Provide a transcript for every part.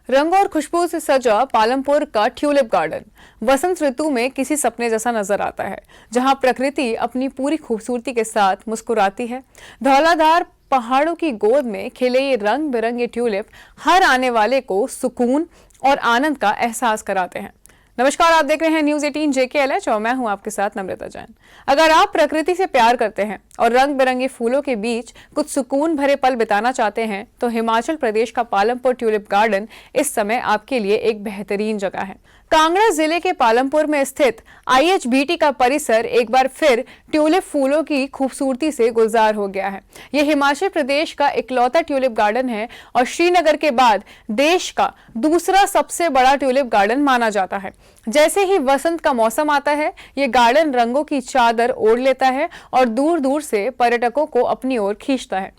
रंग और खुशबू से सजा पालमपुर का ट्यूलिप गार्डन वसंत ऋतु में किसी सपने जैसा नजर आता है, जहां प्रकृति अपनी पूरी खूबसूरती के साथ मुस्कुराती है। धौलाधार पहाड़ों की गोद में खिले ये रंग बिरंगे ट्यूलिप हर आने वाले को सुकून और आनंद का एहसास कराते हैं। नमस्कार, आप देख रहे हैं न्यूज़ 18 JKLH और मैं हूं आपके साथ नम्रता जैन। अगर आप प्रकृति से प्यार करते हैं और रंग बिरंगे फूलों के बीच कुछ सुकून भरे पल बिताना चाहते हैं तो हिमाचल प्रदेश का पालमपुर ट्यूलिप गार्डन इस समय आपके लिए एक बेहतरीन जगह है। कांगड़ा जिले के पालमपुर में स्थित IHBT का परिसर एक बार फिर ट्यूलिप फूलों की खूबसूरती से गुलजार हो गया है। यह हिमाचल प्रदेश का इकलौता ट्यूलिप गार्डन है और श्रीनगर के बाद देश का दूसरा सबसे बड़ा ट्यूलिप गार्डन माना जाता है। जैसे ही वसंत का मौसम आता है, ये गार्डन रंगों की चादर ओढ़ लेता है और दूर दूर से पर्यटकों को अपनी ओर खींचता है।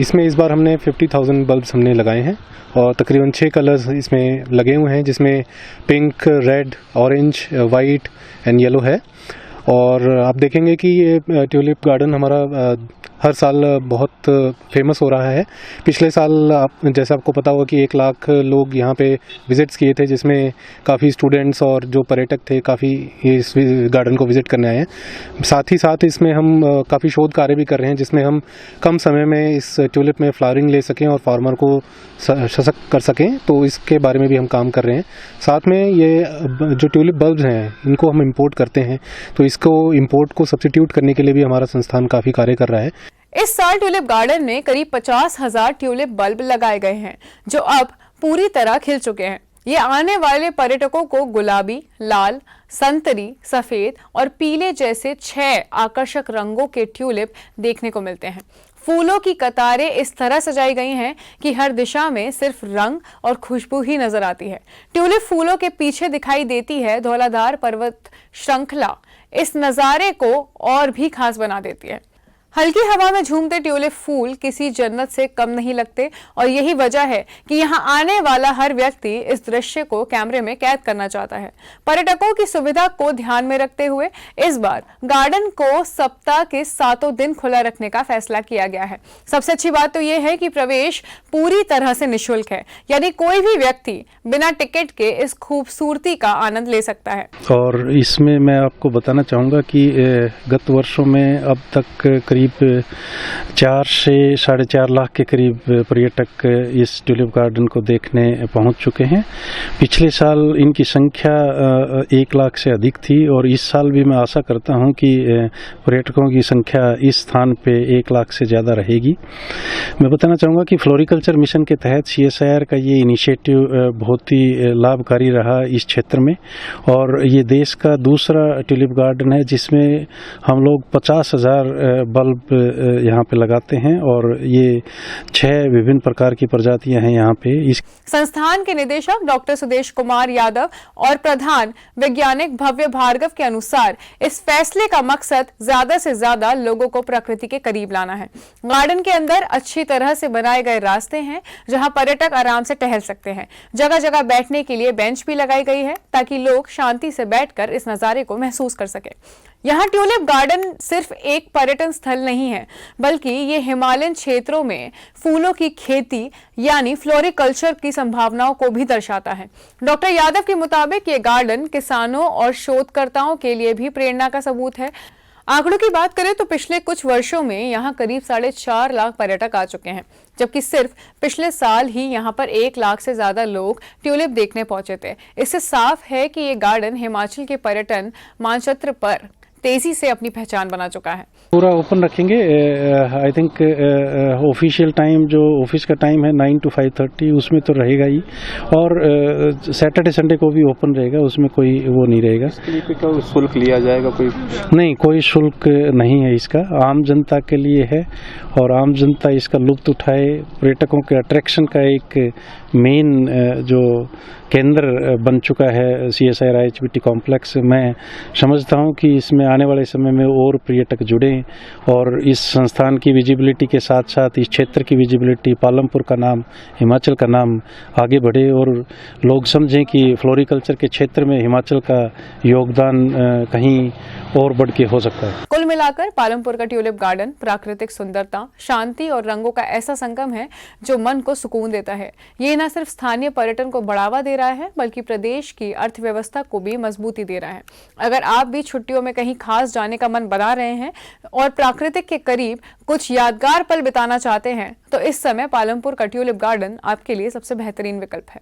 इसमें इस बार हमने 50,000 बल्ब्स हमने लगाए हैं और तकरीबन 6 कलर्स इसमें लगे हुए हैं, जिसमें pink, red, orange, white and yellow है। और आप देखेंगे कि ये ट्यूलिप गार्डन हमारा हर साल बहुत फेमस हो रहा है। पिछले साल जैसे आपको पता होगा कि 1 लाख लोग यहाँ पे विजिट्स किए थे, जिसमें काफ़ी स्टूडेंट्स और जो पर्यटक थे काफ़ी इस गार्डन को विजिट करने आए हैं। साथ ही साथ इसमें हम काफ़ी शोध कार्य भी कर रहे हैं, जिसमें हम कम समय में इस ट्यूलिप में फ्लावरिंग ले सकें और फार्मर को सशक्त कर सकें, तो इसके बारे में भी हम काम कर रहे हैं। साथ में ये जो ट्यूलिप बल्ब्स हैं इनको हम इम्पोर्ट करते हैं, तो इसको इम्पोर्ट को सब्स्टिट्यूट करने के लिए भी हमारा संस्थान काफ़ी कार्य कर रहा है। इस साल ट्यूलिप गार्डन में करीब 50,000 ट्यूलिप बल्ब लगाए गए हैं, जो अब पूरी तरह खिल चुके हैं। ये आने वाले पर्यटकों को गुलाबी, लाल, संतरी, सफेद और पीले जैसे 6 आकर्षक रंगों के ट्यूलिप देखने को मिलते हैं। फूलों की कतारें इस तरह सजाई गई हैं कि हर दिशा में सिर्फ रंग और खुशबू ही नजर आती है। ट्यूलिप फूलों के पीछे दिखाई देती है धौलाधार पर्वत श्रृंखला इस नजारे को और भी खास बना देती है। हल्की हवा में झूमते ट्यूलिप फूल किसी जन्नत से कम नहीं लगते और यही वजह है कि यहाँ आने वाला हर व्यक्ति इस दृश्य को कैमरे में कैद करना चाहता है। पर्यटकों की सुविधा को ध्यान में रखते हुए इस बार गार्डन को सप्ताह के 7 दिन खुला रखने का फैसला किया गया है। सबसे अच्छी बात तो यह है कि प्रवेश पूरी तरह से निःशुल्क है, यानी कोई भी व्यक्ति बिना टिकट के इस खूबसूरती का आनंद ले सकता है। और इसमें मैं आपको बताना चाहूँगा कि गत वर्षों में अब तक 4 से 4.5 लाख के करीब पर्यटक इस ट्यूलिप गार्डन को देखने पहुंच चुके हैं। पिछले साल इनकी संख्या 1 लाख से अधिक थी और इस साल भी मैं आशा करता हूं कि पर्यटकों की संख्या इस स्थान पे 1 लाख से ज़्यादा रहेगी। मैं बताना चाहूँगा कि फ्लोरिकल्चर मिशन के तहत CSIR का ये इनिशिएटिव बहुत ही लाभकारी रहा इस क्षेत्र में और ये देश का दूसरा ट्यूलिप गार्डन है जिसमें हम लोग 50,000 बल्ब यहाँ पे लगाते हैं और ये 6 विभिन्न प्रकार की प्रजातियां हैं यहाँ पे। इस संस्थान के निदेशक डॉक्टर सुदेश कुमार यादव और प्रधान वैज्ञानिक भव्य भार्गव के अनुसार इस फैसले का मकसद ज्यादा से ज्यादा लोगों को प्रकृति के करीब लाना है। गार्डन के अंदर अच्छी तरह से बनाए गए रास्ते हैं जहां पर्यटक आराम से टहल सकते हैं। जगह जगह बैठने के लिए बेंच भी लगाई गई है ताकि लोग शांति से बैठकर इस नजारे को महसूस कर सके। यहाँ ट्यूलिप गार्डन सिर्फ एक पर्यटन स्थल नहीं है, बल्कि ये हिमालयन क्षेत्रों में फूलों की खेती यानी फ्लोरिकल्चर की संभावनाओं को भी दर्शाता है। डॉक्टर यादव के मुताबिक ये गार्डन किसानों और शोधकर्ताओं के लिए भी प्रेरणा का सबूत है। आंकड़ों की बात करें तो पिछले कुछ वर्षों में यहाँ करीब 4.5 लाख पर्यटक आ चुके हैं, जबकि सिर्फ पिछले साल ही यहाँ पर 1 लाख से ज्यादा लोग ट्यूलिप देखने पहुंचे थे। इससे साफ है कि ये गार्डन हिमाचल के पर्यटन मानचित्र पर तेजी से अपनी पहचान बना चुका है। पूरा ओपन रखेंगे। आई थिंक ऑफिशियल टाइम जो ऑफिस का टाइम है 9 to 5:30 उसमें तो रहेगा ही और सैटरडे संडे को भी ओपन रहेगा, उसमें कोई वो नहीं रहेगा। इसके लिए कोई शुल्क लिया जाएगा? नहीं, कोई शुल्क नहीं है इसका, आम जनता के लिए है और आम जनता इसका लुत्फ उठाए। पर्यटकों के अट्रैक्शन का एक मेन जो केंद्र बन चुका है CSIR IHBT कॉम्प्लेक्स। मैं समझता हूँ कि इसमें आने वाले समय में और पर्यटक जुड़ें और इस संस्थान की विजिबिलिटी के साथ साथ इस क्षेत्र की विजिबिलिटी, पालमपुर का नाम, हिमाचल का नाम आगे बढ़े और लोग समझें कि फ्लोरिकल्चर के क्षेत्र में हिमाचल का योगदान कहीं और बढ़ के हो सकता है। कुल मिलाकर पालमपुर का ट्यूलिप गार्डन प्राकृतिक सुंदरता, शांति और रंगों का ऐसा संगम है जो मन को सुकून देता है। ये न सिर्फ स्थानीय पर्यटन को बढ़ावा दे रहा है बल्कि प्रदेश की अर्थव्यवस्था को भी मजबूती दे रहा है। अगर आप भी छुट्टियों में कहीं खास जाने का मन बना रहे हैं और प्राकृतिक के करीब कुछ यादगार पल बिताना चाहते हैं तो इस समय पालमपुर का ट्यूलिप गार्डन आपके लिए सबसे बेहतरीन विकल्प है।